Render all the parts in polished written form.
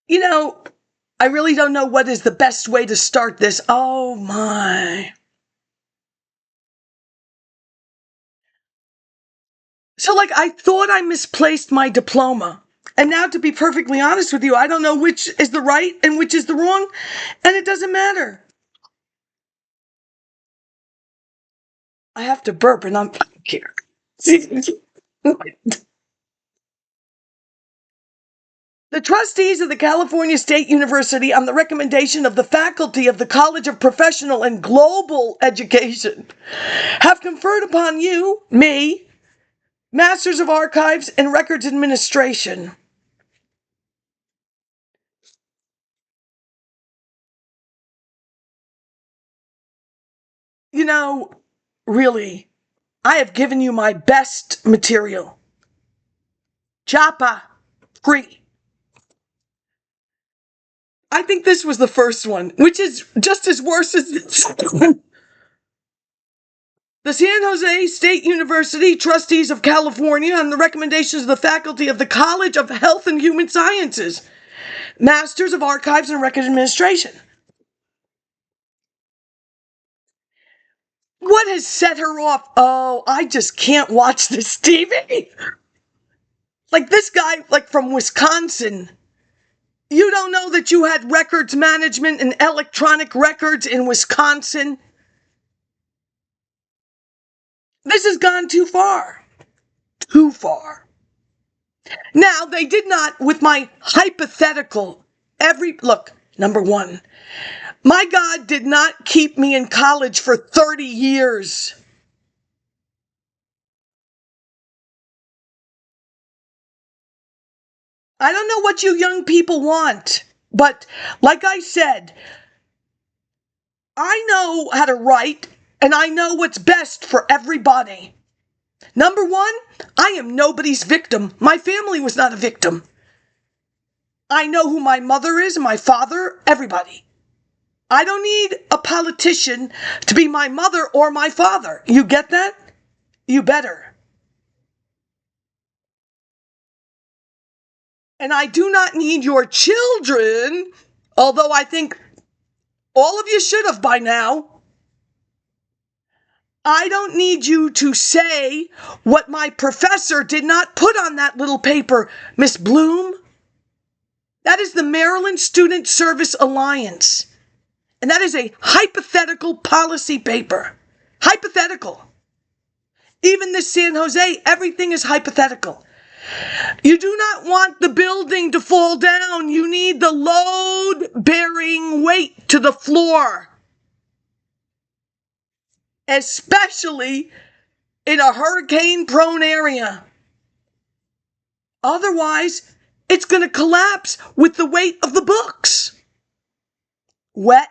You know, I really don't know what is the best way to start this. Oh my. So I thought I misplaced my diploma. And now, to be perfectly honest with you, I don't know which is the right and which is the wrong. And it doesn't matter. I have to burp and I'm here. The trustees of the California State University, on the recommendation of the faculty of the College of Professional and Global Education, have conferred upon you, me, Masters of Archives and Records Administration. You know, really, I have given you my best material. Chapa, free. I think this was the first one, which is just as worse as this. The San Jose State University Trustees of California, on the recommendations of the faculty of the College of Health and Human Sciences, Masters of Archives and Records Administration. What has set her off? Oh, I just can't watch this TV. This guy, from Wisconsin. You don't know that you had records management and electronic records in Wisconsin? This has gone too far. Too far. Now, they did not, with my hypothetical, look, number one, my God did not keep me in college for 30 years. I don't know what you young people want, but like I said, I know how to write, and I know what's best for everybody. Number one, I am nobody's victim. My family was not a victim. I know who my mother is, my father, everybody. I don't need a politician to be my mother or my father. You get that? You better. And I do not need your children, although I think all of you should have by now. I don't need you to say what my professor did not put on that little paper, Miss Bloom. That is the Maryland Student Service Alliance. And that is a hypothetical policy paper. Hypothetical. Even this San Jose, everything is hypothetical. You do not want the building to fall down. You need the load-bearing weight to the floor. Especially in a hurricane-prone area. Otherwise, it's going to collapse with the weight of the books. Wet.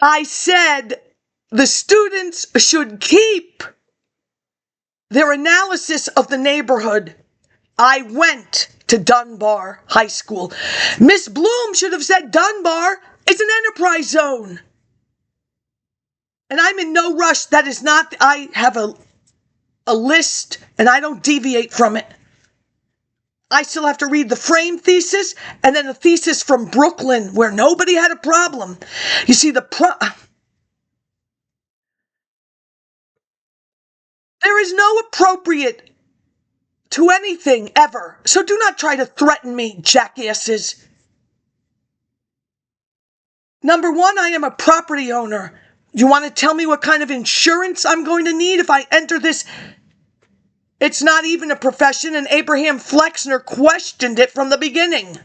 I said the students should keep their analysis of the neighborhood. I went to Dunbar High School. Miss Bloom should have said Dunbar is an enterprise zone. And I'm in no rush. That is not, I have a list and I don't deviate from it. I still have to read the frame thesis and then a thesis from Brooklyn where nobody had a problem. You see, there is no appropriate to anything ever. So do not try to threaten me, jackasses. Number one, I am a property owner. You want to tell me what kind of insurance I'm going to need if I enter this? It's not even a profession, and Abraham Flexner questioned it from the beginning.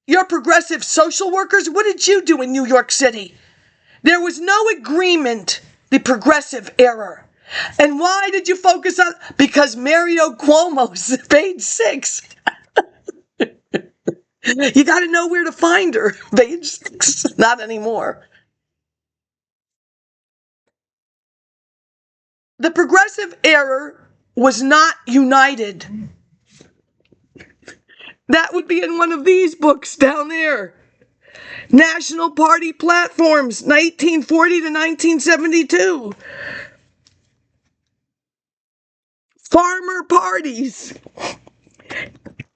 You're progressive social workers. What did you do in New York City? There was no agreement, the progressive era. And why did you focus on? Because Mario Cuomo's page 6. You got to know where to find her. Page 6. Not anymore. The progressive era was not united. That would be in one of these books down there. National Party platforms, 1940 to 1972. Farmer parties.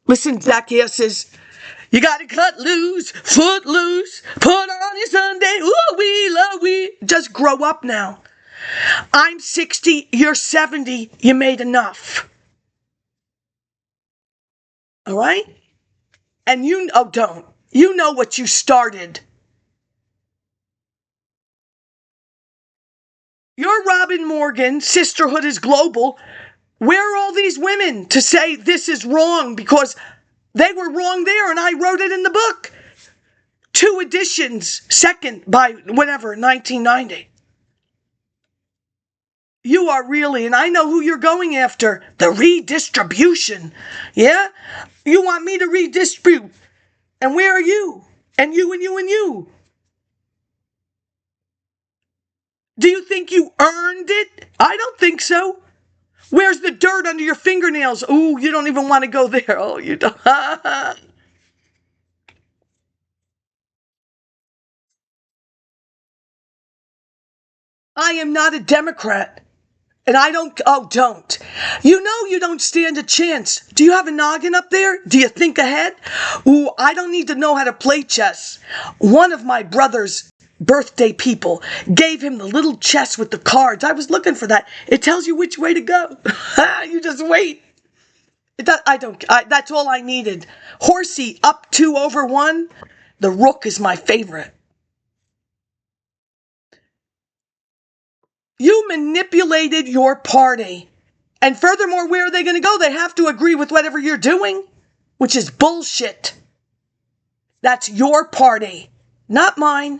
Listen, jackasses. You gotta cut loose, foot loose, put on your Sunday, ooh wee, love wee. Just grow up now. I'm 60, you're 70, you made enough. All right? And don't. You know what you started. You're Robin Morgan, sisterhood is global. Where are all these women to say this is wrong because they were wrong there and I wrote it in the book? 2 editions, second by whatever, 1990. You are really, and I know who you're going after, the redistribution. Yeah? You want me to redistribute. And where are you? And you and you and you. Do you think you earned it? I don't think so. Where's the dirt under your fingernails? Ooh, you don't even want to go there. Oh, you don't. I am not a Democrat. And I don't. You know you don't stand a chance. Do you have a noggin up there? Do you think ahead? Ooh, I don't need to know how to play chess. One of my brother's birthday people gave him the little chess with the cards. I was looking for that. It tells you which way to go. You just wait. That's all I needed. Horsey up 2 over 1. The rook is my favorite. You manipulated your party. And furthermore, where are they going to go? They have to agree with whatever you're doing, which is bullshit. That's your party, not mine.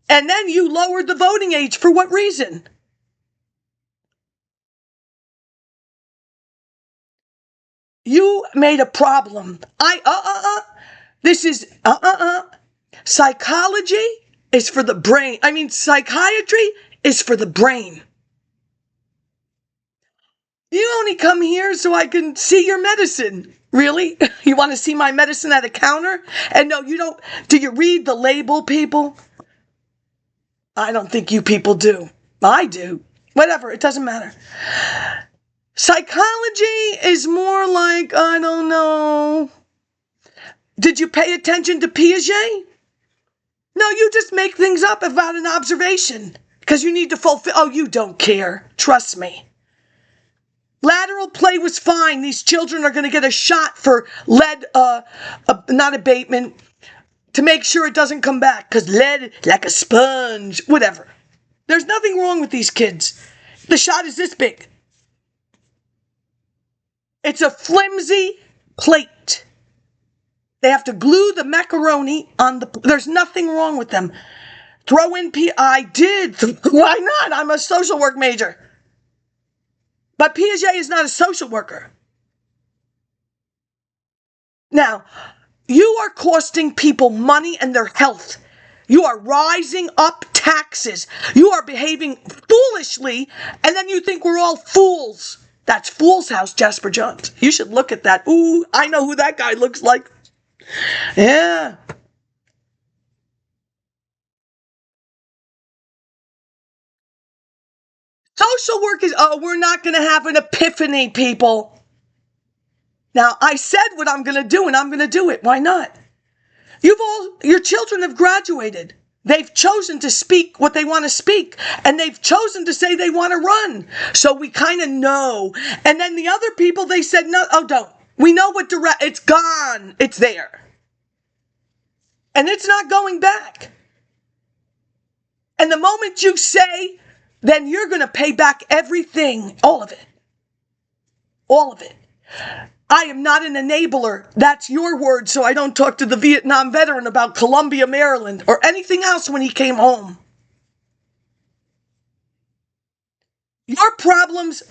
And then you lowered the voting age. For what reason? You made a problem. This is, Psychology is for the brain. Psychiatry is for the brain. You only come here so I can see your medicine. Really? You want to see my medicine at a counter? And no, you don't. Do you read the label, people? I don't think you people do. I do. Whatever, it doesn't matter. Psychology is more like, I don't know. Did you pay attention to Piaget? No, you just make things up about an observation because you need to fulfill. Oh, you don't care. Trust me. Lateral play was fine. These children are going to get a shot for lead, not abatement, to make sure it doesn't come back because lead, like a sponge, whatever. There's nothing wrong with these kids. The shot is this big. It's a flimsy plate. They have to glue the macaroni on the... There's nothing wrong with them. Throw in I did. Why not? I'm a social work major. But Piaget is not a social worker. Now, you are costing people money and their health. You are rising up taxes. You are behaving foolishly, and then you think we're all fools. That's Fool's House, Jasper Jones. You should look at that. Ooh, I know who that guy looks like. Yeah. Social work is, we're not going to have an epiphany, people. Now, I said what I'm going to do, and I'm going to do it. Why not? Your children have graduated. They've chosen to speak what they want to speak, and they've chosen to say they want to run. So we kind of know. And then the other people, they said, no, don't. We know what it's gone. It's there. And it's not going back. And the moment you say, then you're going to pay back everything, all of it. All of it. I am not an enabler. That's your word, so I don't talk to the Vietnam veteran about Columbia, Maryland, or anything else when he came home. Your problems,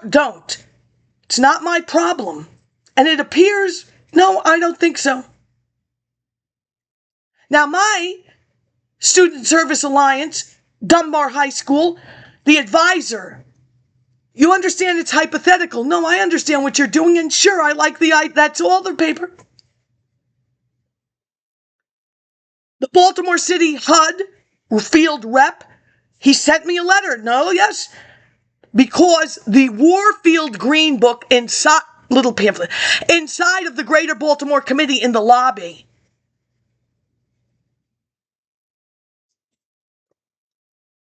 don't. It's not my problem. And it appears, no, I don't think so. Now, my Student Service Alliance, Dunbar High School, the advisor, you understand it's hypothetical. No, I understand what you're doing, and sure, I like that's all the paper. Baltimore City HUD field rep, he sent me a letter. No, yes, because the Warfield Green Book inside, little pamphlet, inside of the Greater Baltimore Committee in the lobby.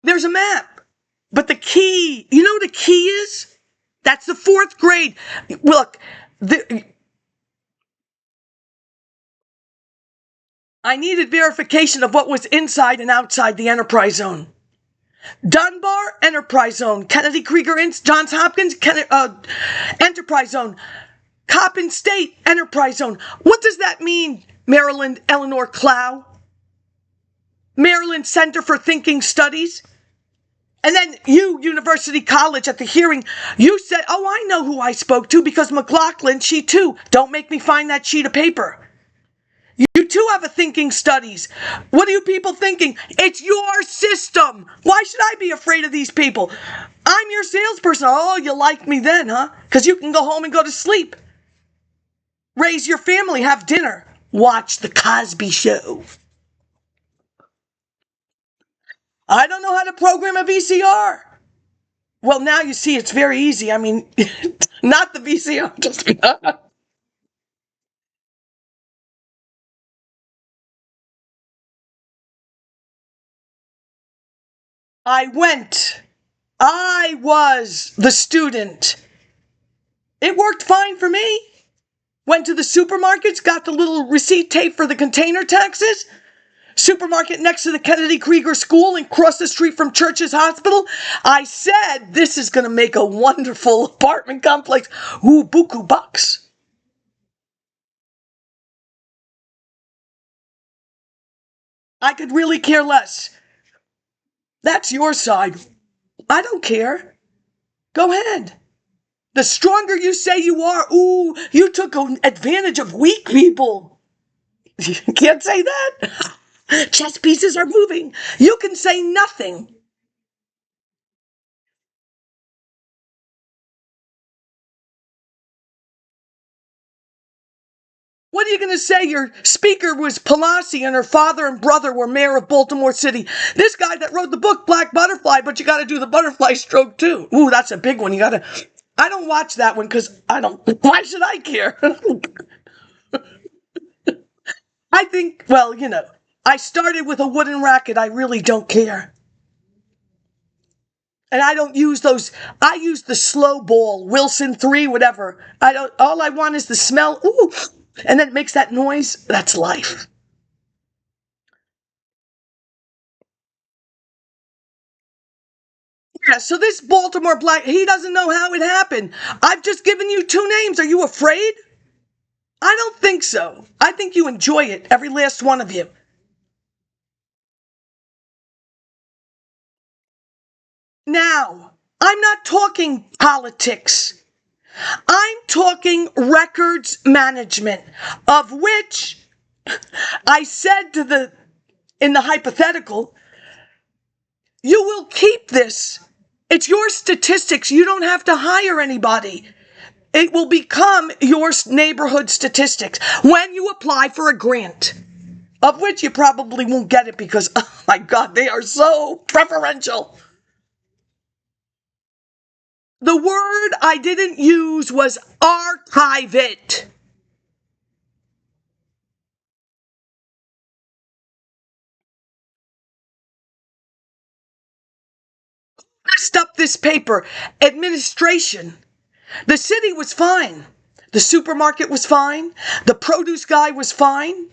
There's a map. But the key, you know what the key is? That's the 4th grade. Look, I needed verification of what was inside and outside the enterprise zone. Dunbar, enterprise zone. Kennedy Krieger, Johns Hopkins, enterprise zone. Coppin State, enterprise zone. What does that mean, Maryland Eleanor Clow? Maryland Center for Thinking Studies? And then you, University College, at the hearing, you said, oh, I know who I spoke to because McLaughlin, she too. Don't make me find that sheet of paper. You too have a thinking studies. What are you people thinking? It's your system. Why should I be afraid of these people? I'm your salesperson. Oh, you like me then, huh? Because you can go home and go to sleep. Raise your family, have dinner. Watch the Cosby Show. I don't know how to program a VCR. Well, now you see it's very easy. I mean, not the VCR. Just I went. I was the student. It worked fine for me. Went to the supermarkets, got the little receipt tape for the container taxes. Supermarket next to the Kennedy Krieger School and across the street from Church's Hospital. I said, this is going to make a wonderful apartment complex. Ooh, buku bucks. I could really care less. That's your side. I don't care. Go ahead. The stronger you say you are, ooh, you took advantage of weak people. You can't say that. Chess pieces are moving. You can say nothing. What are you going to say? Your speaker was Pelosi and her father and brother were mayor of Baltimore City. This guy that wrote the book, Black Butterfly, but you got to do the butterfly stroke too. Ooh, that's a big one. You got to, I don't watch that one because I don't, why should I care? I think, well, you know, I started with a wooden racket. I really don't care. And I don't use those. I use the slow ball, Wilson 3, whatever. All I want is the smell. Ooh. And then it makes that noise. That's life. Yeah, so this Baltimore black, he doesn't know how it happened. I've just given you 2 names. Are you afraid? I don't think so. I think you enjoy it, every last one of you. Now, I'm not talking politics. I'm talking records management, of which I said in the hypothetical, you will keep this. It's your statistics. You don't have to hire anybody. It will become your neighborhood statistics when you apply for a grant, of which you probably won't get it because, oh my God, they are so preferential. The word I didn't use was archive it. Messed up this paper. Administration. The city was fine. The supermarket was fine. The produce guy was fine.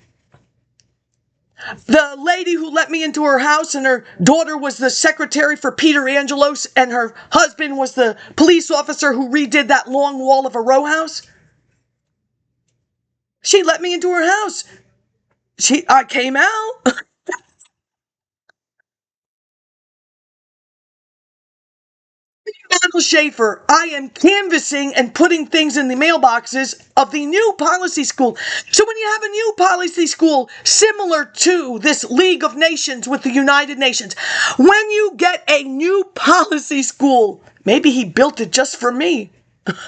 The lady who let me into her house and her daughter was the secretary for Peter Angelos and her husband was the police officer who redid that long wall of a row house. She let me into her house. I came out. Michael Schaefer, I am canvassing and putting things in the mailboxes of the new policy school. So when you have a new policy school similar to this League of Nations with the United Nations, when you get a new policy school, maybe he built it just for me.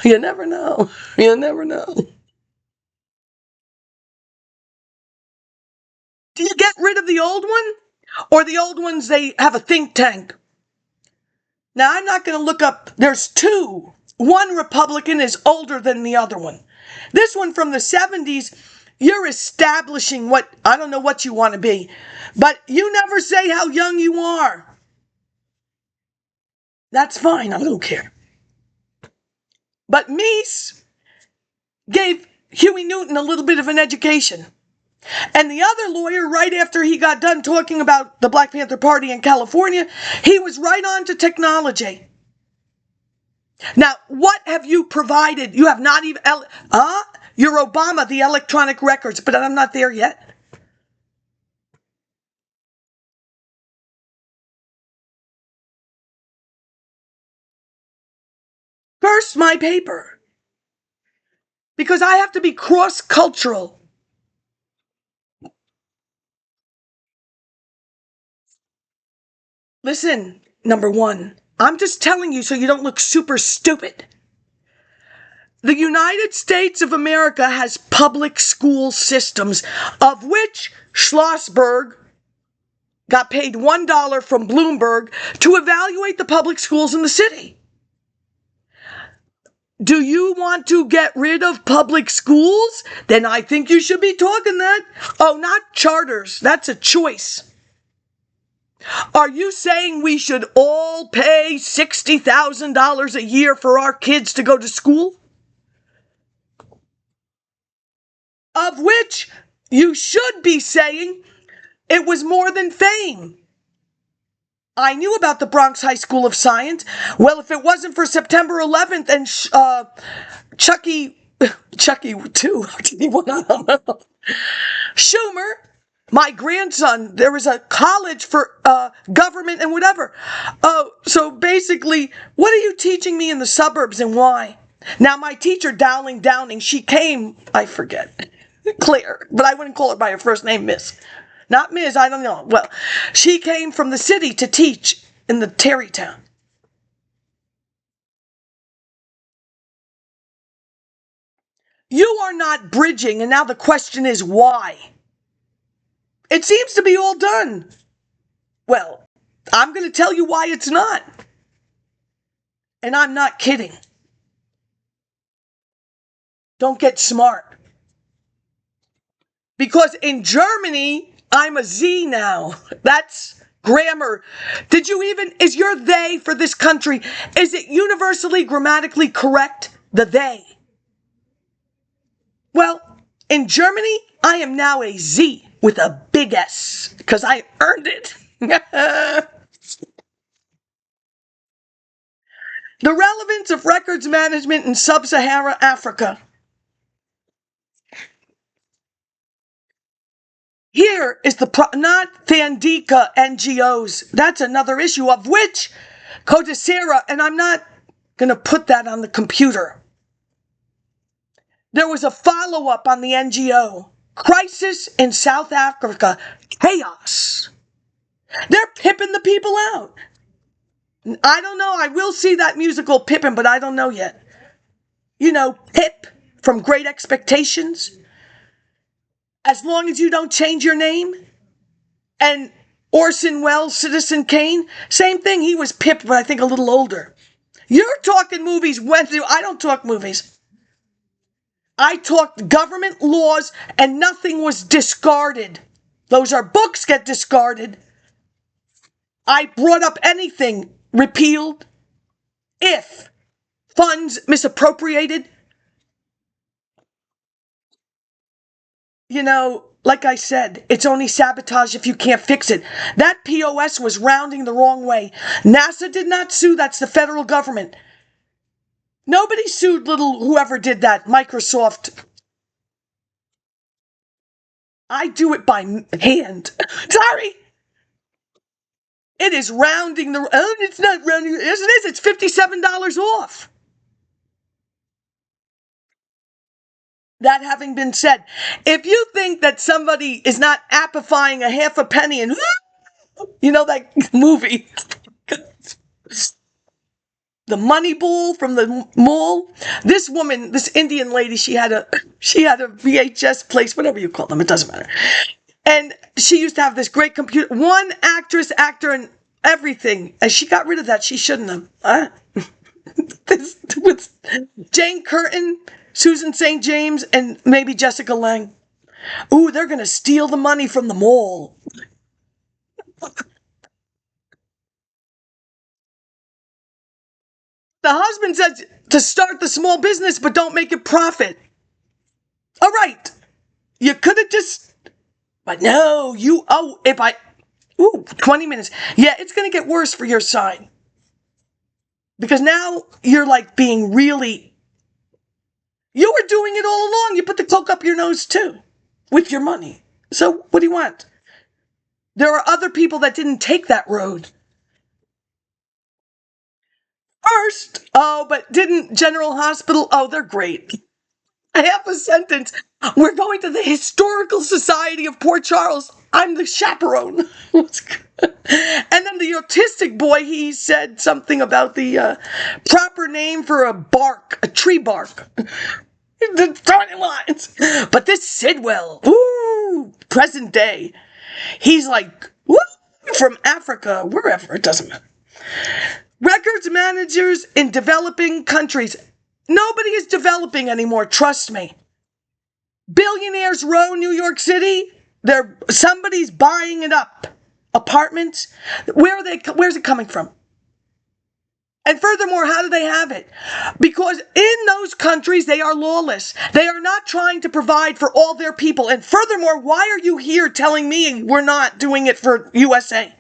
You never know. You never know. Do you get rid of the old one? Or the old ones, they have a think tank? Now, I'm not going to look up. There's two. One Republican is older than the other one. This one from the 70s, you're establishing what, I don't know what you want to be, but you never say how young you are. That's fine, I don't care. But Meese gave Huey Newton a little bit of an education. And the other lawyer, right after he got done talking about the Black Panther Party in California, he was right on to technology. Now, what have you provided? You have not even, you're Obama, the electronic records, but I'm not there yet. First, my paper. Because I have to be cross-cultural. Listen, number one, I'm just telling you so you don't look super stupid. The United States of America has public school systems, of which Schlossberg got paid $1 from Bloomberg to evaluate the public schools in the city. Do you want to get rid of public schools? Then I think you should be talking that. Oh, not charters. That's a choice. Are you saying we should all pay $60,000 a year for our kids to go to school? Of which you should be saying it was more than fame. I knew about the Bronx High School of Science. Well, if it wasn't for September 11th and Chucky too, I don't know. Schumer, my grandson, there was a college for government and whatever. So basically, what are you teaching me in the suburbs and why? Now, my teacher, Downing, she came, I forget, Claire, but I wouldn't call her by her first name, Miss. Not Ms., I don't know. Well, she came from the city to teach in the Terrytown. You are not bridging, and now the question is why? It seems to be all done. Well, I'm going to tell you why it's not. And I'm not kidding. Don't get smart. Because in Germany, I'm a Z now. That's grammar. Is your they for this country, is it universally grammatically correct? The they. Well, in Germany, I am now a Z with a big S because I earned it. The relevance of records management in sub-Saharan Africa. Here is not Thandika NGOs. That's another issue of which Codicera, and I'm not going to put that on the computer. There was a follow-up on the NGO. Crisis in South Africa. Chaos. They're pipping the people out. I don't know. I will see that musical Pippin, but I don't know yet. You know, Pip from Great Expectations. As long as you don't change your name. And Orson Welles, Citizen Kane, same thing. He was Pip, but I think a little older. You're talking movies. I don't talk movies. I talked government laws and nothing was discarded. Those are books get discarded. I brought up anything repealed. If funds misappropriated. You know, like I said, it's only sabotage if you can't fix it. That POS was rounding the wrong way. NASA did not sue. That's the federal government. Nobody sued whoever did that, Microsoft. I do it by hand. Sorry. It is rounding it's not rounding. Yes, it is. It's $57 off. That having been said, if you think that somebody is not appifying a half a penny and, you know that movie, the money ball from the mall. This woman, this Indian lady, she had a VHS place, whatever you call them, it doesn't matter. And she used to have this great computer, one actor, and everything. And she got rid of that. She shouldn't have. This with Jane Curtin, Susan St. James, and maybe Jessica Lange. Ooh, they're going to steal the money from the mall. The husband says to start the small business, but don't make it profit. All right. You could have just, but no, if I, 20 minutes. Yeah, it's going to get worse for your side. Because now you're like being really, you were doing it all along. You put the coke up your nose too, with your money. So what do you want? There are other people that didn't take that road. First, but didn't General Hospital, they're great. Half a sentence. We're going to the Historical Society of Port Charles. I'm the chaperone. And then the autistic boy, he said something about the proper name for a tree bark. The throwing lines. But this Sidwell, present day, he's like, from Africa, wherever, it doesn't matter. Records managers in developing countries. Nobody is developing anymore, trust me. Billionaires Row, New York City, somebody's buying it up. Apartments, where's it coming from? And furthermore, how do they have it? Because in those countries, they are lawless. They are not trying to provide for all their people. And furthermore, why are you here telling me we're not doing it for USA?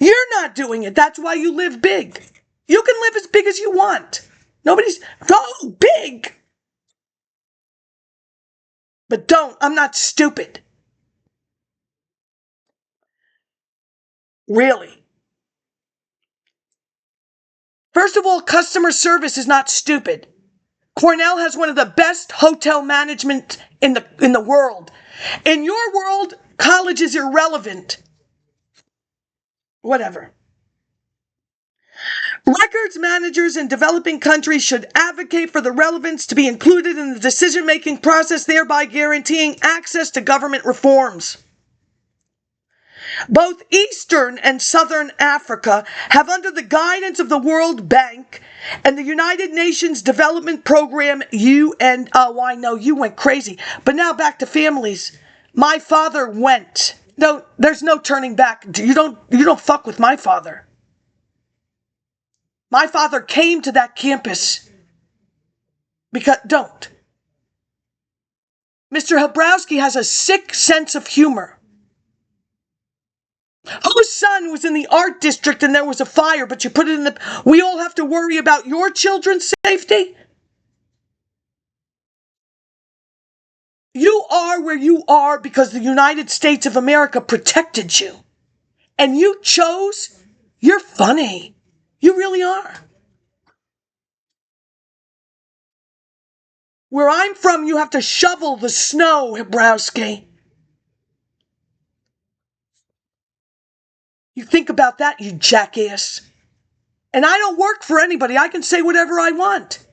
You're not doing it. That's why you live big. You can live as big as you want. Go big. But don't. I'm not stupid. Really. First of all, customer service is not stupid. Cornell has one of the best hotel management in the world. In your world, college is irrelevant. Whatever. Records managers in developing countries should advocate for the relevance to be included in the decision-making process, thereby guaranteeing access to government reforms. Both Eastern and Southern Africa have, under the guidance of the World Bank and the United Nations Development Program, I know you went crazy. But now back to families. My father went. No, there's no turning back. You don't fuck with my father. My father came to that campus. Don't. Mr. Habrowski has a sick sense of humor. Whose son was in the art district and there was a fire, but you put it in we all have to worry about your children's safety? You are where you are because the United States of America protected you. And you chose? You're funny. You really are. Where I'm from, you have to shovel the snow, Habrowski. You think about that, you jackass. And I don't work for anybody. I can say whatever I want.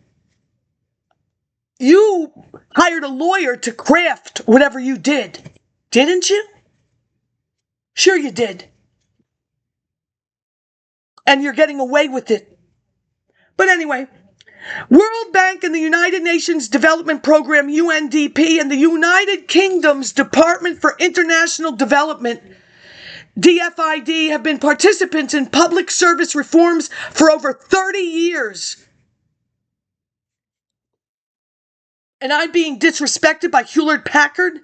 You hired a lawyer to craft whatever you did. Didn't you? Sure you did. And you're getting away with it. But anyway, World Bank and the United Nations Development Program, UNDP, and the United Kingdom's Department for International Development, DFID, have been participants in public service reforms for over 30 years. And I'm being disrespected by Hewlett-Packard?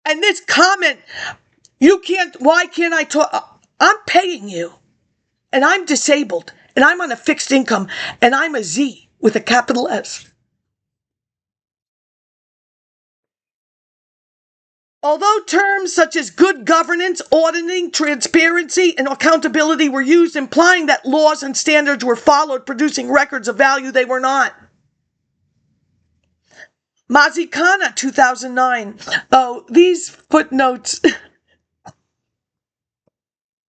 And this comment, why can't I talk? I'm paying you. And I'm disabled. And I'm on a fixed income. And I'm a Z with a capital S. Although terms such as good governance, auditing, transparency, and accountability were used, implying that laws and standards were followed, producing records of value, they were not. Mazikana, 2009. Oh, these footnotes.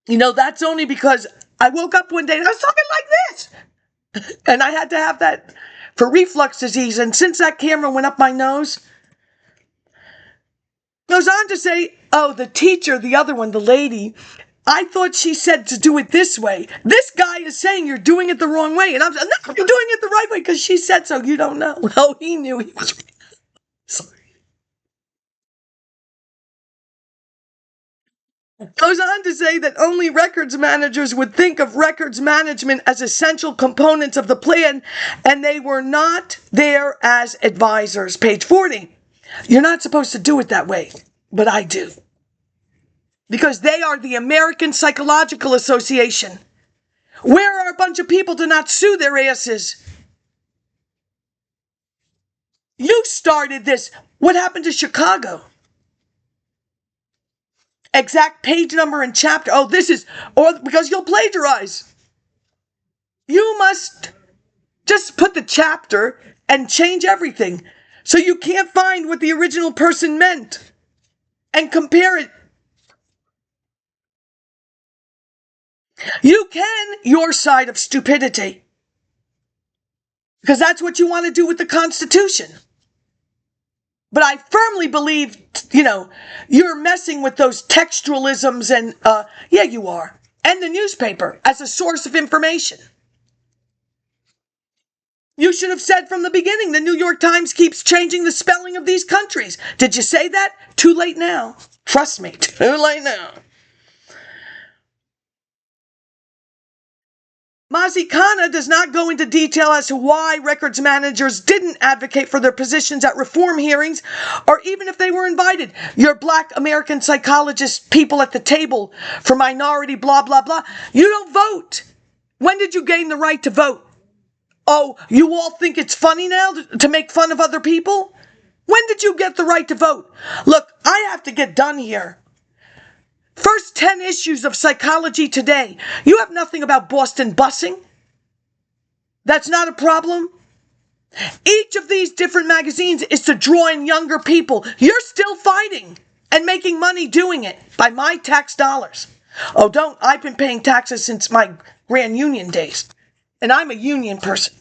That's only because I woke up one day and I was talking like this. And I had to have that for reflux disease. And since that camera went up my nose, Goes on to say, oh, the teacher, the other one, the lady, I thought she said to do it this way. This guy is saying you're doing it the wrong way. And I'm saying, no, you're doing it the right way because she said so. You don't know. Well, he knew he was. Sorry. Goes on to say that only records managers would think of records management as essential components of the plan, and they were not there as advisors. Page 40. You're not supposed to do it that way, but I do. Because they are the American Psychological Association. Where are a bunch of people to not sue their asses? You started this. What happened to Chicago? Exact page number and chapter. Oh, this is, or because you'll plagiarize. You must just put the chapter and change everything. So you can't find what the original person meant and compare it. You can, your side of stupidity. Because that's what you want to do with the Constitution. But I firmly believe, you're messing with those textualisms and, yeah, you are. And the newspaper as a source of information. You should have said from the beginning, the New York Times keeps changing the spelling of these countries. Did you say that? Too late now. Trust me, too late now. Mazikana does not go into detail as to why records managers didn't advocate for their positions at reform hearings, or even if they were invited. Your Black American psychologist people at the table for minority blah, blah, blah. You don't vote. When did you gain the right to vote? Oh, you all think it's funny now to make fun of other people? When did you get the right to vote? Look, I have to get done here. First 10 issues of Psychology Today. You have nothing about Boston busing. That's not a problem. Each of these different magazines is to draw in younger people. You're still fighting and making money doing it by my tax dollars. Oh, I've been paying taxes since my Grand Union days. And I'm a union person.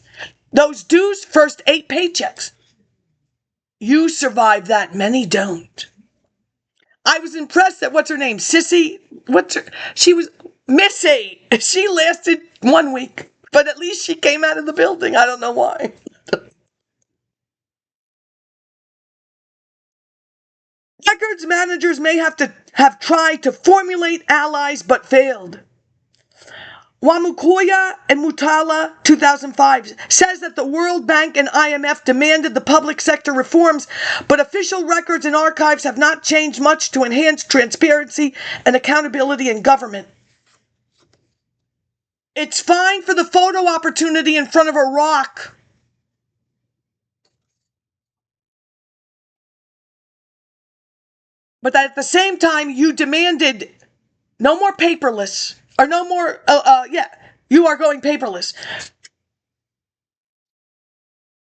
Those dues, first 8 paychecks. You survive that, many don't. I was impressed that, what's her name? Sissy? She was Missy. She lasted 1 week, but at least she came out of the building. I don't know why. Records managers may have tried to formulate allies but failed. Wamukoya and Mutala, 2005, says that the World Bank and IMF demanded the public sector reforms, but official records and archives have not changed much to enhance transparency and accountability in government. It's fine for the photo opportunity in front of a rock. But at the same time, you demanded no more paperless. Or no more, you are going paperless.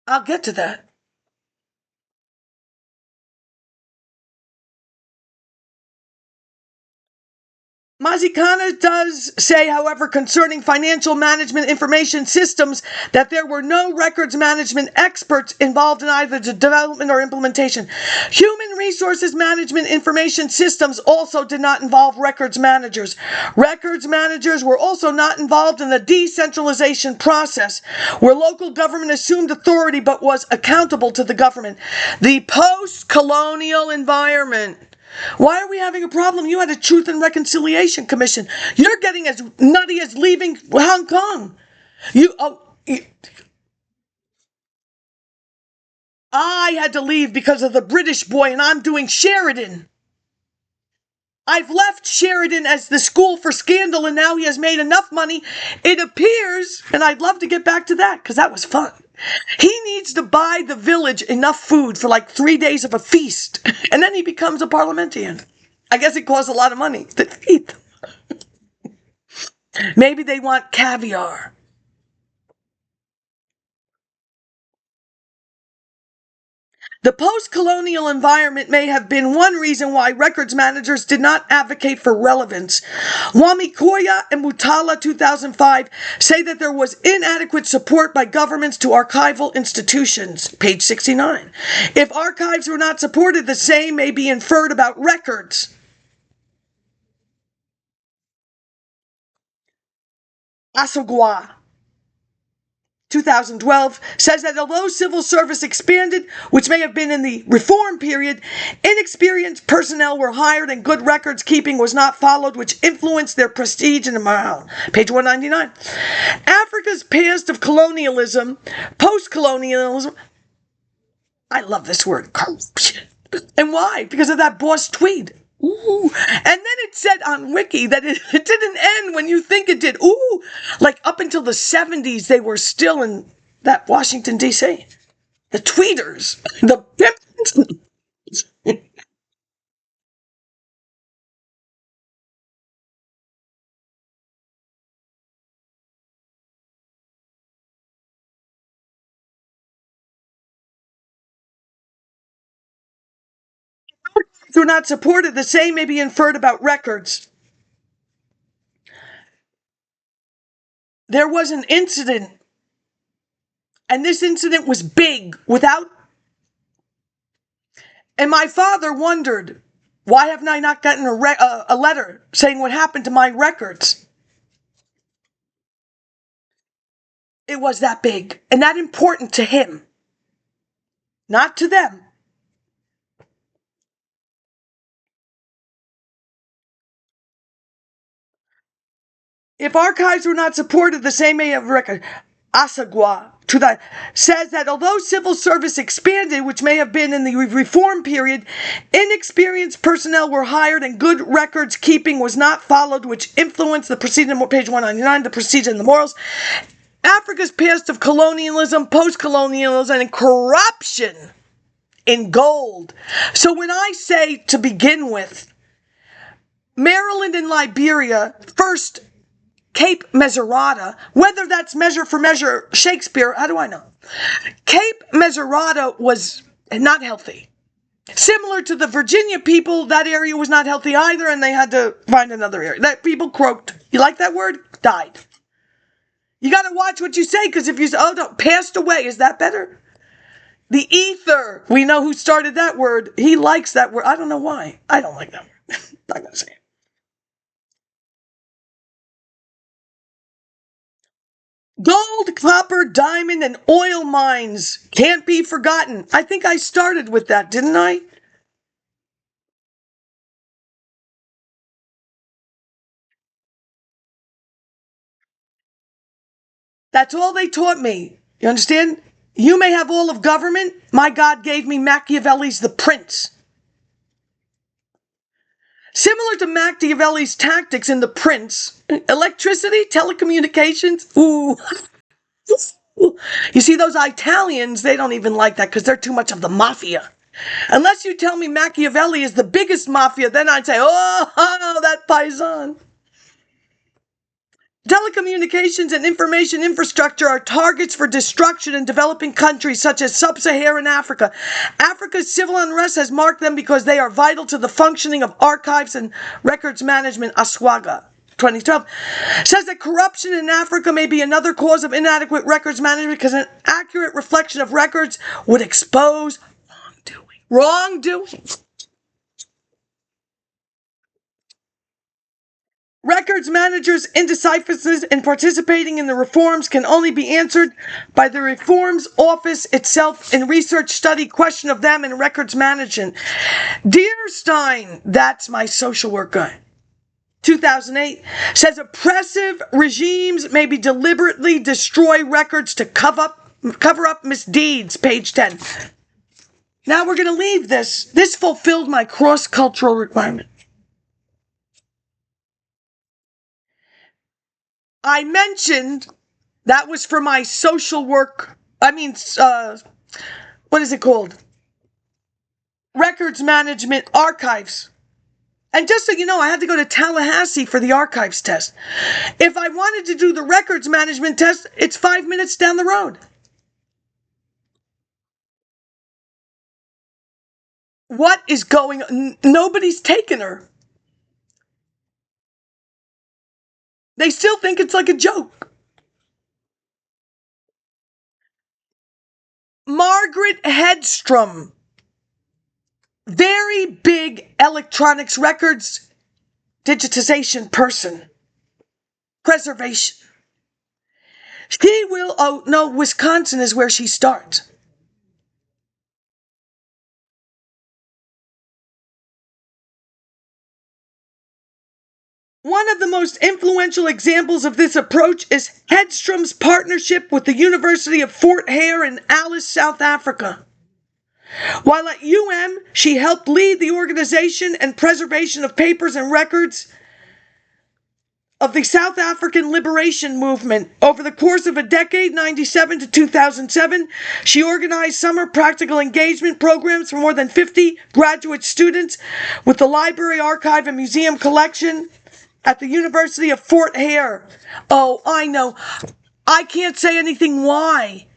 I'll get to that. Mazikana does say, however, concerning financial management information systems, that there were no records management experts involved in either the development or implementation. Human resources management information systems also did not involve records managers. Records managers were also not involved in the decentralization process, where local government assumed authority but was accountable to the government. The post-colonial environment. Why are we having a problem? You had a Truth and Reconciliation Commission. You're getting as nutty as leaving Hong Kong. I had to leave because of the British boy, and I'm doing Sheridan. I've left Sheridan as the school for scandal, and now he has made enough money, it appears, and I'd love to get back to that, because that was fun. He needs to buy the village enough food for like 3 days of a feast, and then he becomes a parliamentarian. I guess it costs a lot of money to feed them. Maybe they want caviar. The post-colonial environment may have been one reason why records managers did not advocate for relevance. Wamikoya and Mutala 2005 say that there was inadequate support by governments to archival institutions. Page 69. If archives were not supported, the same may be inferred about records. Asogwa 2012 says that although civil service expanded, which may have been in the reform period, inexperienced personnel were hired and good records keeping was not followed, which influenced their prestige and morale. Page 199. Africa's past of colonialism, post-colonialism, I love this word, corruption. And why? Because of that boss Tweed. Ooh. And then it said on Wiki that it didn't end when you think it did. Ooh, like up until the 70s, they were still in that Washington, D.C. The tweeters, the pimps. Who are not supported, the same may be inferred about records. There was an incident, and this incident was big, and my father wondered, why haven't I not gotten a letter saying what happened to my records? It was that big and that important to him, not to them. If archives were not supported, the same may have record. Asagwa says that although civil service expanded, which may have been in the reform period, inexperienced personnel were hired and good records keeping was not followed, which influenced the procedure, page 199, the procedure and the morals. Africa's past of colonialism, post-colonialism, and corruption in gold. So when I say, to begin with, Maryland and Liberia, first Cape Mesurata, whether that's measure for measure Shakespeare, how do I know? Cape Mesurata was not healthy. Similar to the Virginia people, that area was not healthy either, and they had to find another area. That people croaked. You like that word? Died. You got to watch what you say, because if you say, oh, no, passed away, is that better? The ether, we know who started that word. He likes that word. I don't know why. I don't like that word. I'm not going to say it. Gold, copper, diamond, and oil mines can't be forgotten. I think I started with that, didn't I? That's all they taught me. You understand? You may have all of government. My God gave me Machiavelli's The Prince. Similar to Machiavelli's tactics in The Prince, electricity, telecommunications, ooh. You see, those Italians, they don't even like that because they're too much of the mafia. Unless you tell me Machiavelli is the biggest mafia, then I'd say, oh, that paisan. Telecommunications and information infrastructure are targets for destruction in developing countries such as sub-Saharan Africa. Africa's civil unrest has marked them because they are vital to the functioning of archives and records management. Aswaga 2012 says that corruption in Africa may be another cause of inadequate records management because an accurate reflection of records would expose wrongdoing. Records managers' indecisiveness in participating in the reforms can only be answered by the reforms office itself in research study question of them in records management. DEARSTYNE, that's my social work guy, 2008, says oppressive regimes may be deliberately destroy records to cover up misdeeds, page 10. Now we're going to leave this. This fulfilled my cross-cultural requirement. I mentioned that was for my social work, what is it called? Records management archives. And just so you know, I had to go to Tallahassee for the archives test. If I wanted to do the records management test, it's 5 minutes down the road. What is going on? Nobody's taken her. They still think it's like a joke. Margaret Hedstrom, very big electronics records digitization person, preservation. She will, oh no, Wisconsin is where she starts. One of the most influential examples of this approach is Hedstrom's partnership with the University of Fort Hare in Alice, South Africa. While at she helped lead the organization and preservation of papers and records of the South African liberation movement. Over the course of a decade, 97 to 2007, she organized summer practical engagement programs for more than 50 graduate students with the Library, Archive, and Museum collection at the University of Fort Hare. Oh, I know. I can't say anything why.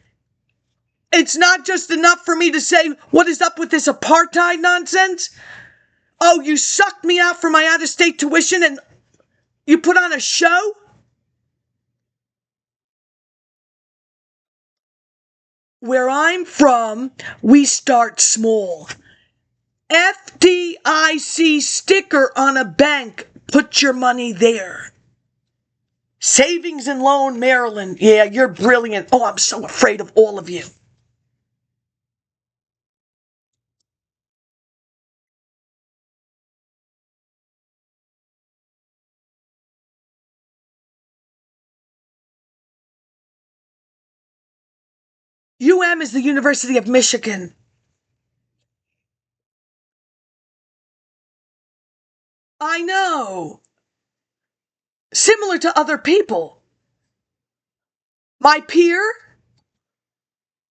It's not just enough for me to say, what is up with this apartheid nonsense? Oh, you sucked me out for my out-of-state tuition and you put on a show? Where I'm from, we start small. FDIC sticker on a bank. Put your money there. Savings and Loan, Maryland. Yeah, you're brilliant. Oh, I'm so afraid of all of you. is the University of Michigan. I know. Similar to other people. My peer,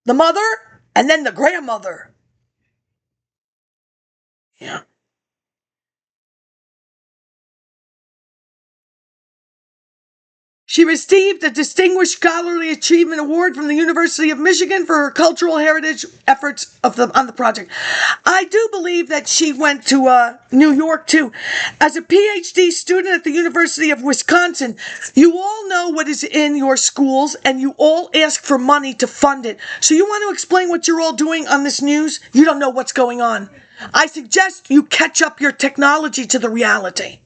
the mother, and then the grandmother. Yeah. She received a Distinguished Scholarly Achievement Award from the University of Michigan for her cultural heritage efforts on the project. I do believe that she went to New York too. As a PhD student at the University of Wisconsin, you all know what is in your schools and you all ask for money to fund it. So you want to explain what you're all doing on this news? You don't know what's going on. I suggest you catch up your technology to the reality.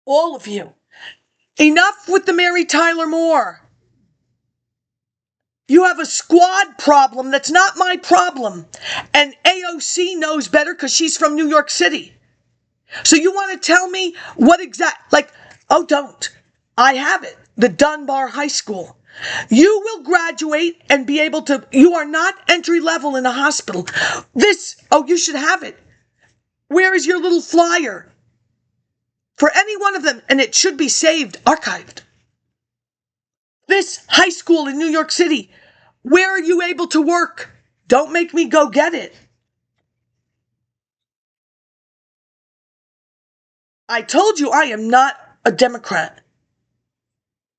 All of you. Enough with the Mary Tyler Moore. You have a squad problem that's not my problem. And AOC knows better because she's from New York City. So you want to tell me what oh, don't. I have it. The Dunbar High School. You will graduate and be able to, you are not entry level in a hospital. You should have it. Where is your little flyer? For any one of them, and it should be saved, archived. This high school in New York City, where are you able to work? Don't make me go get it. I told you I am not a Democrat.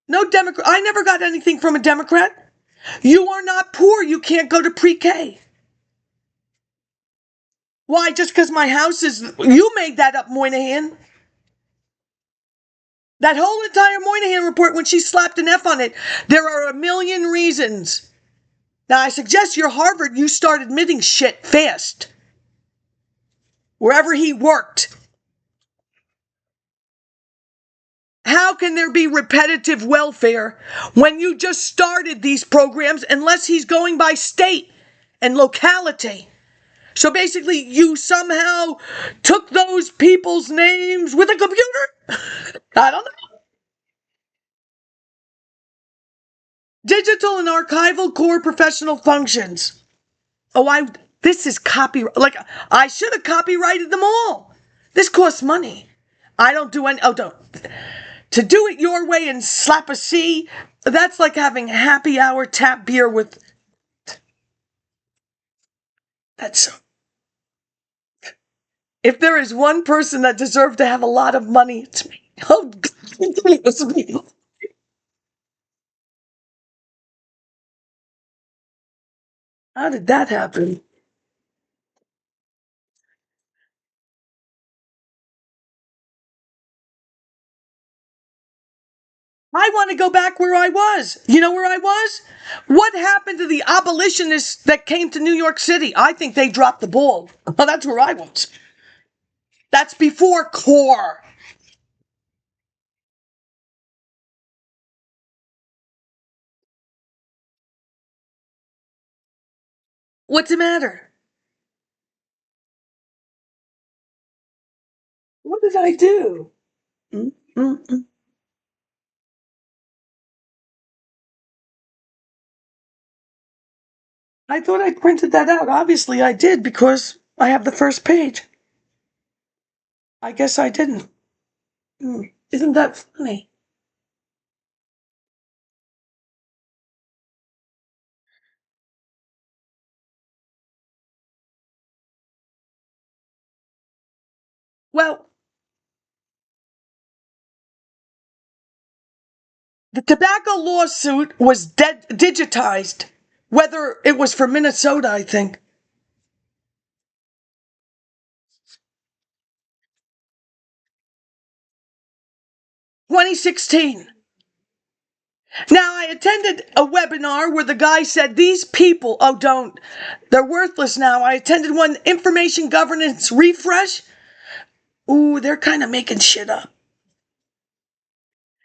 No Democrat. I never got anything from a Democrat. You are not poor. You can't go to pre-K. Why? Just because my house is... You made that up, Moynihan. That whole entire Moynihan report, when she slapped an F on it, there are a million reasons. Now, I suggest you're Harvard, you start admitting shit fast. Wherever he worked. How can there be repetitive welfare when you just started these programs unless he's going by state and locality? So basically, you somehow took those people's names with a computer? I don't know. Digital and archival core professional functions. This is copyright. I should have copyrighted them all. This costs money. I don't do any, don't. To do it your way and slap a C, that's like having happy hour tap beer with, if there is one person that deserves to have a lot of money, it's me. Oh, How did that happen? I want to go back where I was. You know where I was? What happened to the abolitionists that came to New York City? I think they dropped the ball. Well, that's where I was. That's before CORE. What's the matter? What did I do? Mm-mm-mm. I thought I printed that out. Obviously, I did because I have the first page. I guess I didn't. Isn't that funny? Well, the tobacco lawsuit was digitized, whether it was for Minnesota, I think. 2016. Now, I attended a webinar where the guy said, these people, oh, don't, they're worthless now. I attended one, information governance refresh. Ooh, they're kind of making shit up.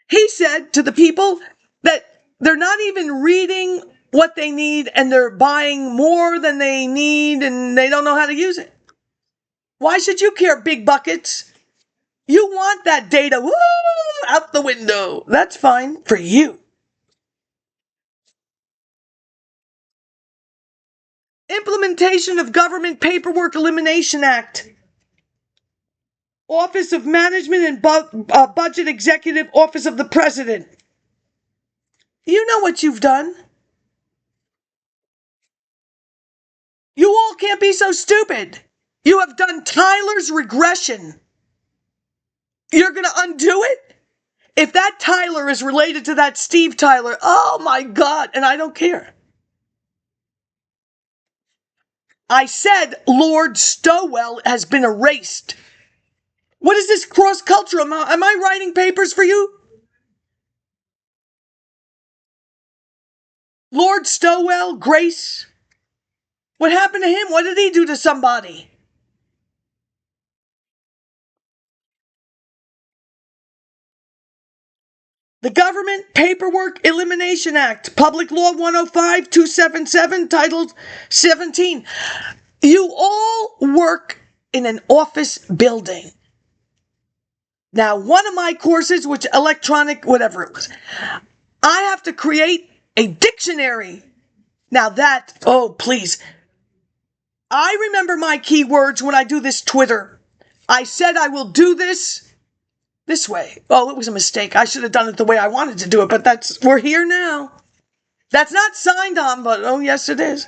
He said to the people that they're not even reading what they need and they're buying more than they need and they don't know how to use it. Why should you care, big buckets? You want that data, woo, out the window. That's fine for you. Implementation of Government Paperwork Elimination Act. Office of Management and Budget Executive, Office of the President. You know what you've done. You all can't be so stupid. You have done Tyler's regression. You're going to undo it? If that Tyler is related to that Steve Tyler, oh my God, and I don't care. I said Lord Stowell has been erased. What is this cross-cultural? Am I writing papers for you? Lord Stowell, Grace. What happened to him? What did he do to somebody? The Government Paperwork Elimination Act, Public Law 105-277, Title 17. You all work in an office building. Now, one of my courses, which electronic, whatever it was, I have to create a dictionary. Now that, oh, please. I remember my keywords when I do this Twitter. I said I will do this way. Oh, it was a mistake. I should have done it the way I wanted to do it, but we're here now. That's not signed on, but oh, yes, it is.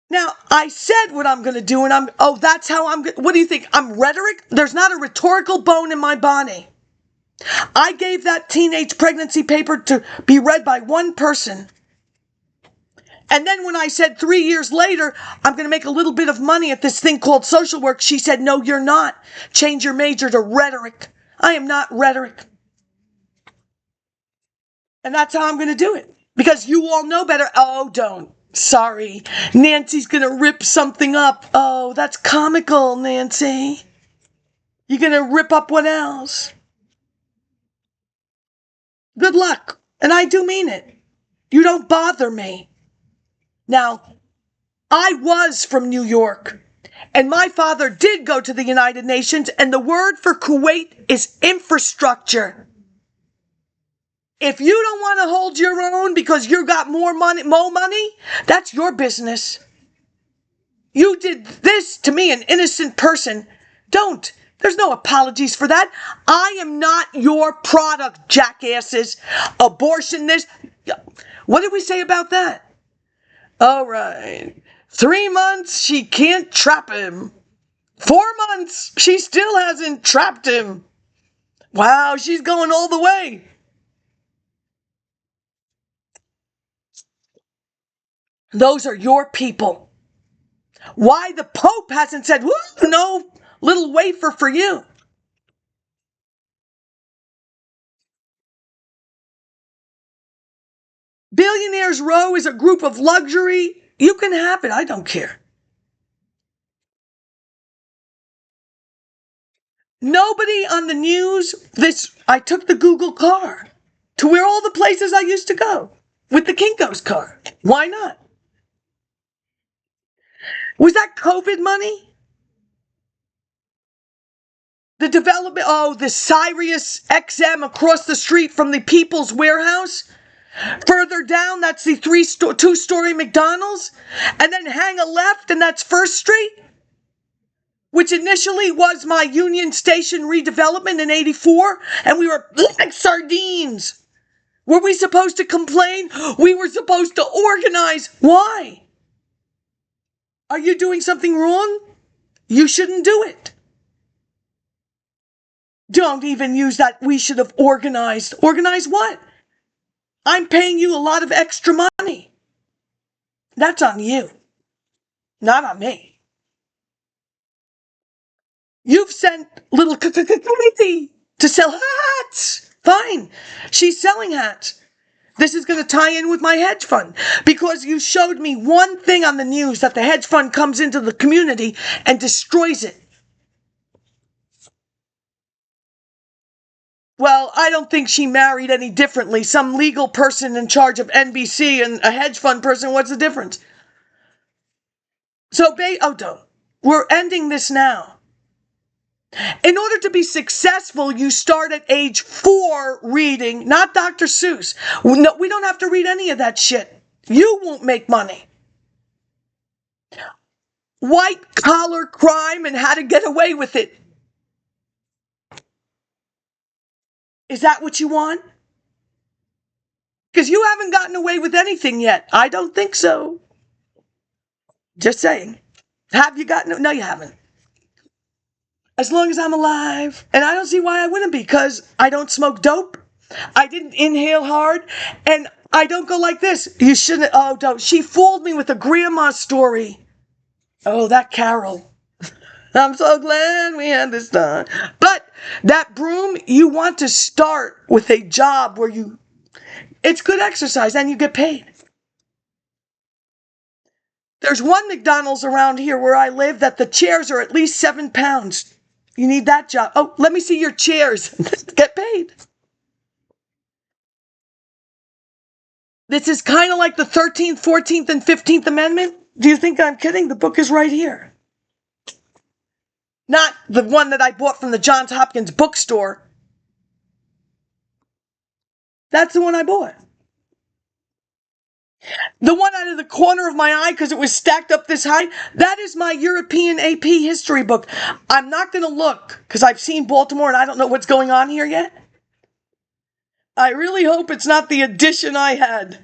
Now, I said what I'm going to do, and that's how what do you think? I'm rhetoric? There's not a rhetorical bone in my body. I gave that teenage pregnancy paper to be read by one person. And then when I said 3 years later, I'm going to make a little bit of money at this thing called social work, she said, no, you're not. Change your major to rhetoric. I am not rhetoric. And that's how I'm going to do it. Because you all know better. Oh, don't. Sorry. Nancy's going to rip something up. Oh, that's comical, Nancy. You're going to rip up what else? Good luck. And I do mean it. You don't bother me. Now, I was from New York, and my father did go to the United Nations, and the word for Kuwait is infrastructure. If you don't want to hold your own because you got more money, that's your business. You did this to me, an innocent person. Don't. There's no apologies for that. I am not your product, jackasses. Abortion this. What did we say about that? All right. 3 months, she can't trap him. 4 months, she still hasn't trapped him. Wow, she's going all the way. Those are your people. Why the Pope hasn't said, woo, no little wafer for you. Billionaires Row is a group of luxury. You can have it. I don't care. Nobody on the news. I took the Google car to where all the places I used to go with the Kinko's car. Why not? Was that COVID money? The development, the Sirius XM across the street from the People's Warehouse. Further down, that's the two-story McDonald's. And then hang a left, and that's First Street, which initially was my Union Station redevelopment in '84. And we were like sardines. Were we supposed to complain? We were supposed to organize. Why? Are you doing something wrong? You shouldn't do it. Don't even use that we should have organized. Organize what? I'm paying you a lot of extra money. That's on you, not on me. You've sent little Katie to sell hats. Fine. She's selling hats. This is going to tie in with my hedge fund because you showed me one thing on the news that the hedge fund comes into the community and destroys it. Well, I don't think she married any differently. Some legal person in charge of NBC and a hedge fund person, what's the difference? So, don't. We're ending this now. In order to be successful, you start at age 4 reading, not Dr. Seuss. No, we don't have to read any of that shit. You won't make money. White collar crime and how to get away with it. Is that what you want? Because you haven't gotten away with anything yet. I don't think so. Just saying. Have you gotten? No, you haven't. As long as I'm alive. And I don't see why I wouldn't be, because I don't smoke dope. I didn't inhale hard. And I don't go like this. You shouldn't. Oh, don't. She fooled me with a grandma story. Oh, that Carol. I'm so glad we had this done. But that broom, you want to start with a job where it's good exercise and you get paid. There's one McDonald's around here where I live that the chairs are at least 7 pounds. You need that job. Oh, let me see your chairs. Get paid. This is kind of like the 13th, 14th, and 15th Amendment. Do you think I'm kidding? The book is right here. Not the one that I bought from the Johns Hopkins bookstore. That's the one I bought. The one out of the corner of my eye because it was stacked up this high, that is my European AP history book. I'm not going to look because I've seen Baltimore and I don't know what's going on here yet. I really hope it's not the edition I had.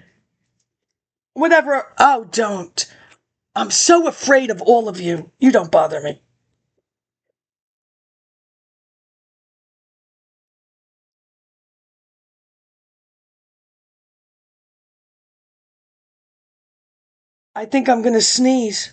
Whatever. Oh, don't. I'm so afraid of all of you. You don't bother me. I think I'm going to sneeze.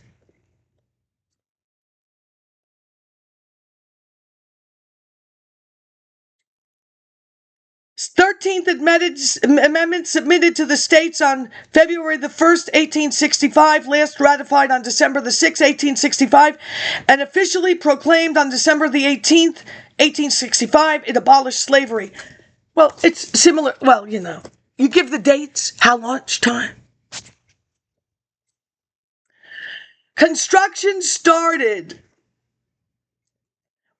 13th Amendment submitted to the states on February the 1st, 1865, last ratified on December the 6th, 1865, and officially proclaimed on December the 18th, 1865, it abolished slavery. Well, it's similar. Well, you give the dates, how much time. Construction started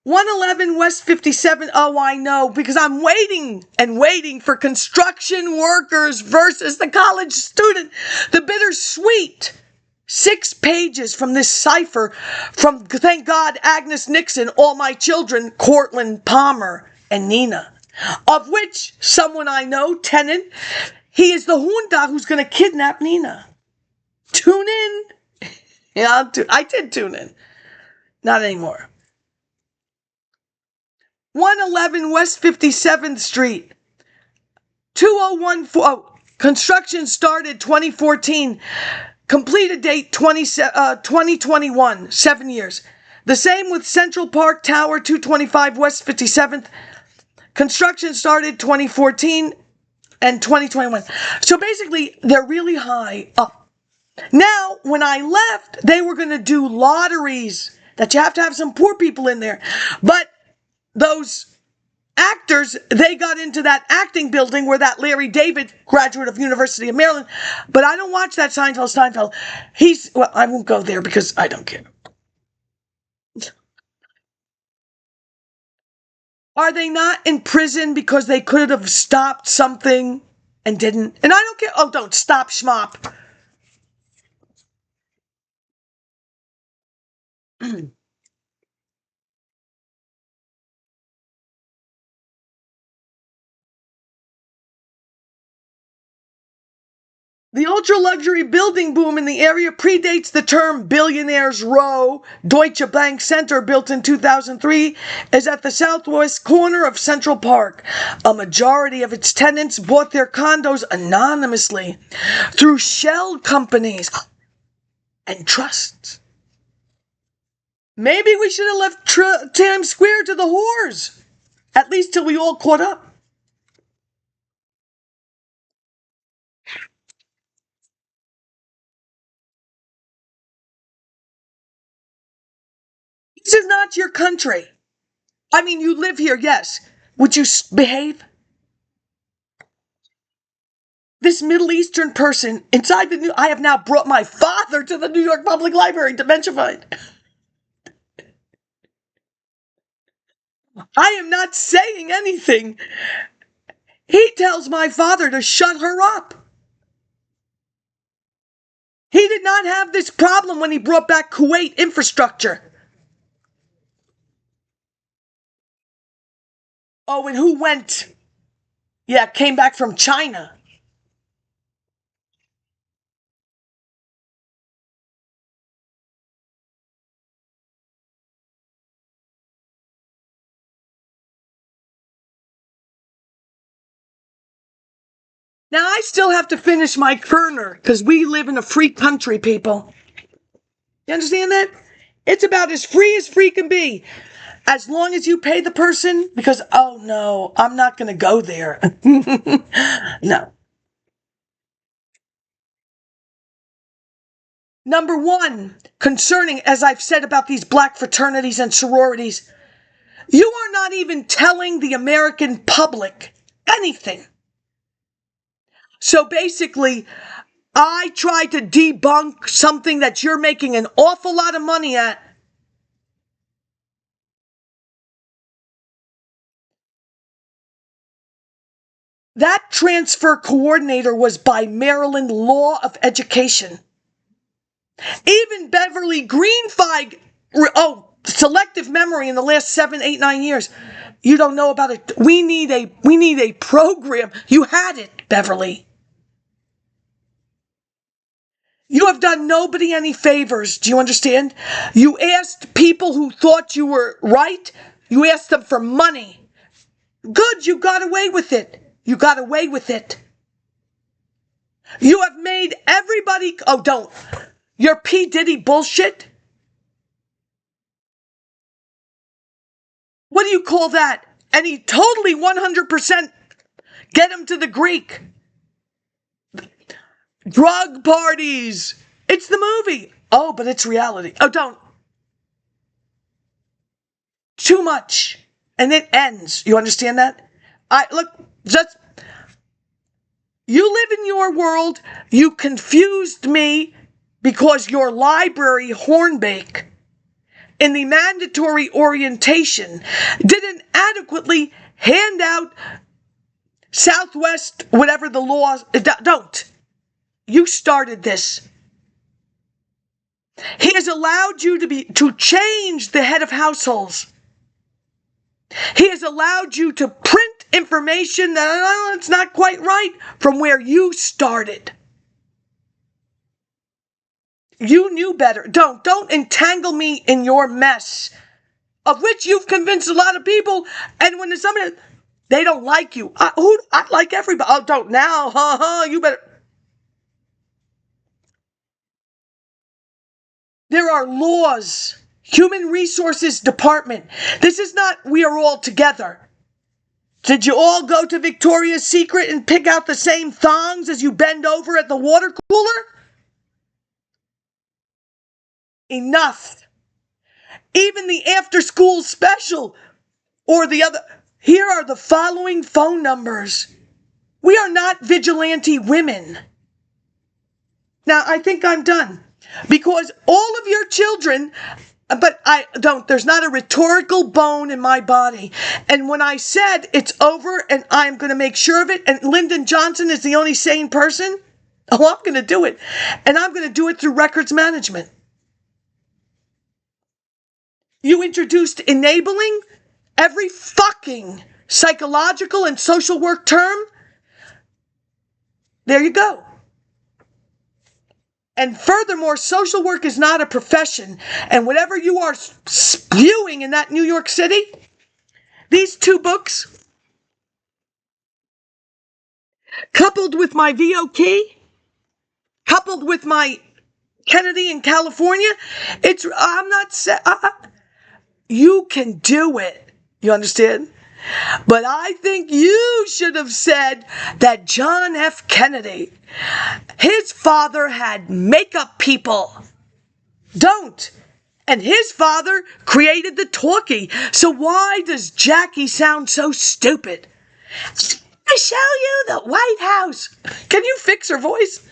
111 West 57. Oh, I know, because I'm waiting and waiting for construction workers versus the college student. The bittersweet 6 pages from this cipher from, thank God, Agnes Nixon, all my children, Cortland, Palmer, and Nina, of which someone I know, Tennant, he is the Junta who's going to kidnap Nina. Tune in. Yeah, I did tune in. Not anymore. 111 West 57th Street, 2014. Construction started 2014. Completed date 2021, 7 years. The same with Central Park Tower, 225 West 57th. Construction started 2014 and 2021. So basically, they're really high up. Now, when I left, they were going to do lotteries that you have to have some poor people in there. But those actors, they got into that acting building where that Larry David, graduate of University of Maryland, but I don't watch that Steinfeld. Well, I won't go there because I don't care. Are they not in prison because they could have stopped something and didn't? And I don't care. Oh, don't stop, schmop. The ultra-luxury building boom in the area predates the term Billionaires Row. Deutsche Bank Center, built in 2003, is at the southwest corner of Central Park. A majority of its tenants bought their condos anonymously through shell companies and trusts. Maybe we should have left Times Square to the whores, at least till we all caught up. This is not your country. I mean, you live here, yes. Would you behave? This Middle Eastern person inside I have now brought my father to the New York Public Library, dementified. I am not saying anything. He tells my father to shut her up. He did not have this problem when he brought back Kuwait infrastructure. Oh, and who went? Yeah, came back from China. Now, I still have to finish my Kerner because we live in a free country, people. You understand that? It's about as free can be. As long as you pay the person, because, oh no, I'm not going to go there. No. Number one, concerning, as I've said about these black fraternities and sororities, you are not even telling the American public anything. So basically, I try to debunk something that you're making an awful lot of money at. That transfer coordinator was by Maryland Law of Education. Even Beverly Greenfeig, selective memory in the last 7, 8, 9 years. You don't know about it. We need a program. You had it, Beverly. You have done nobody any favors. Do you understand? You asked people who thought you were right. You asked them for money. Good, you got away with it. You got away with it. You have made everybody... Oh, don't. Your P. Diddy bullshit? What do you call that? And he totally 100% get him to the Greek. Drug parties. It's the movie. Oh, but it's reality. Oh, don't. Too much. And it ends. You understand that? You live in your world. You confused me because your library, Hornbeck, in the mandatory orientation, didn't adequately hand out Southwest, whatever the law. Don't. You started this. He has allowed you to change the head of households. He has allowed you to print information that it's not quite right from where you started. You knew better. Don't entangle me in your mess. of which you've convinced a lot of people, and when there's somebody, they don't like you. I like everybody. Oh, don't now, you better. There are laws. Human Resources Department. This is not we are all together. Did you all go to Victoria's Secret and pick out the same thongs as you bend over at the water cooler? Enough. Even the after school special or the other. Here are the following phone numbers. We are not vigilante women. Now, I think I'm done. Because all of your children, but there's not a rhetorical bone in my body. And when I said it's over and I'm going to make sure of it, and Lyndon Johnson is the only sane person, I'm going to do it. And I'm going to do it through records management. You introduced enabling, every fucking psychological and social work term. There you go. And furthermore, social work is not a profession. And whatever you are spewing in that New York City, these two books, coupled with my VOK, coupled with my Kennedy in California, you can do it. You understand? But I think you should have said that John F. Kennedy, his father had makeup people. Don't. And his father created the talkie. So why does Jackie sound so stupid? I show you the White House. Can you fix her voice?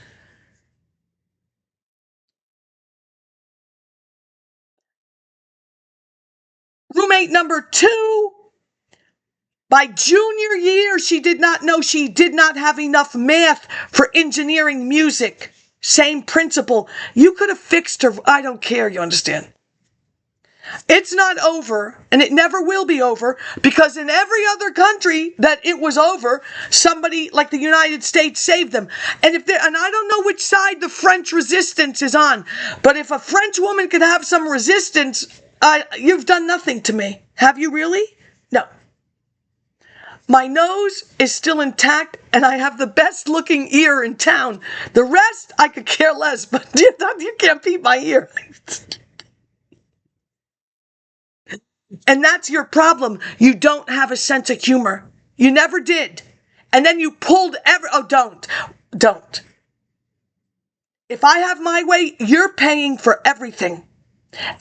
Roommate number 2. By junior year, she did not know she did not have enough math for engineering music. Same principle. You could have fixed her. I don't care, you understand? It's not over, and it never will be over, because in every other country that it was over, somebody like the United States saved them. And I don't know which side the French resistance is on, but if a French woman could have some resistance, you've done nothing to me. Have you really? No. My nose is still intact, and I have the best looking ear in town. The rest, I could care less, but you can't beat my ear. And that's your problem. You don't have a sense of humor. You never did. And then you pulled don't. If I have my way, you're paying for everything.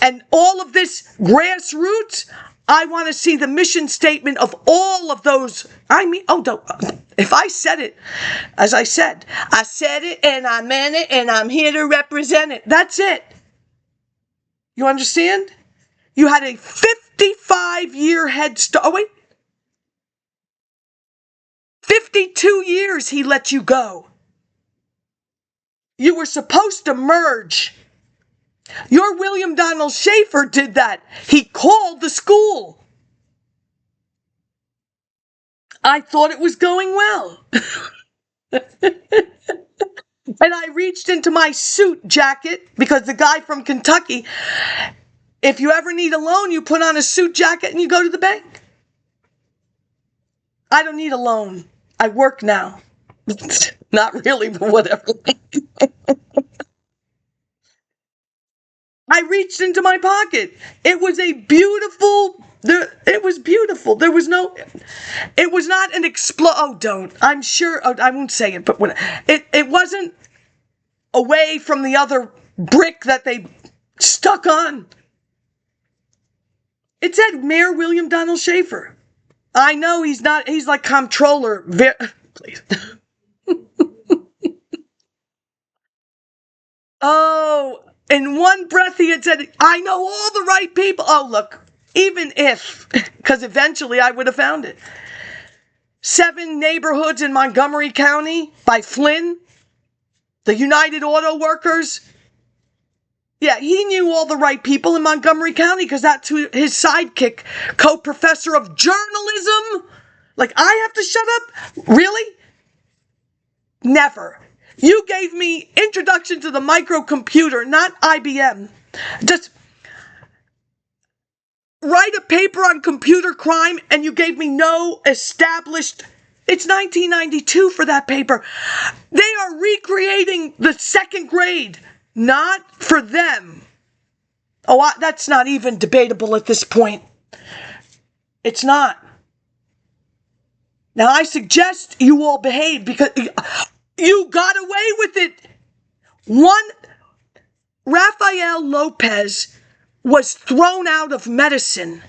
And all of this grassroots, I want to see the mission statement of all of those. Don't. If I said it, as I said it and I meant it and I'm here to represent it. That's it. You understand? You had a 55-year head start. Oh, wait. 52 years he let you go. You were supposed to merge. Your William Donald Schaefer did that. He called the school. I thought it was going well. And I reached into my suit jacket because the guy from Kentucky, if you ever need a loan, you put on a suit jacket and you go to the bank. I don't need a loan. I work now. Not really, but whatever. I reached into my pocket. It was beautiful. It was not an don't. I'm sure, I won't say it, but it wasn't away from the other brick that they stuck on. It said Mayor William Donald Schaefer. I know he's like comptroller. Please. Oh, in one breath he had said, I know all the right people. Oh, look, even if, because eventually I would have found it. 7 neighborhoods in Montgomery County by Flynn, the United Auto Workers. Yeah, he knew all the right people in Montgomery County because that's who his sidekick, co-professor of journalism. Like, I have to shut up? Really? Never. You gave me introduction to the microcomputer, not IBM. Just write a paper on computer crime and you gave me no established. It's 1992 for that paper. They are recreating the second grade, not for them. Oh, that's not even debatable at this point. It's not. Now, I suggest you all behave because you got away with it. Rafael Lopez was thrown out of medicine.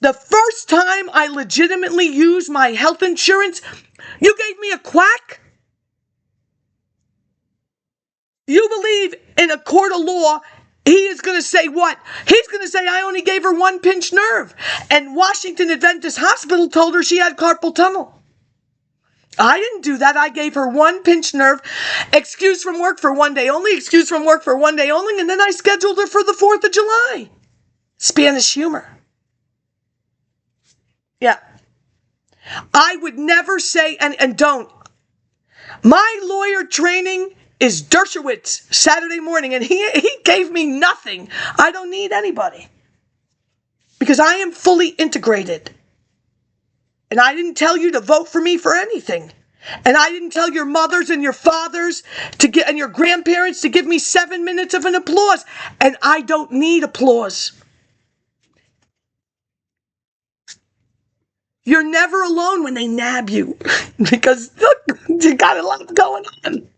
The first time I legitimately used my health insurance, you gave me a quack? You believe in a court of law, he is going to say what? He's going to say, I only gave her one pinched nerve. And Washington Adventist Hospital told her she had carpal tunnel. I didn't do that. I gave her one pinched nerve, excused from work for one day only, excused from work for one day only, and then I scheduled her for the 4th of July. Spanish humor. Yeah. I would never say, and don't. My lawyer training is Dershowitz Saturday morning, and he gave me nothing. I don't need anybody. Because I am fully integrated. And I didn't tell you to vote for me for anything. And I didn't tell your mothers and your fathers and your grandparents to give me 7 minutes of an applause. And I don't need applause. You're never alone when they nab you. Because look, you got a lot going on.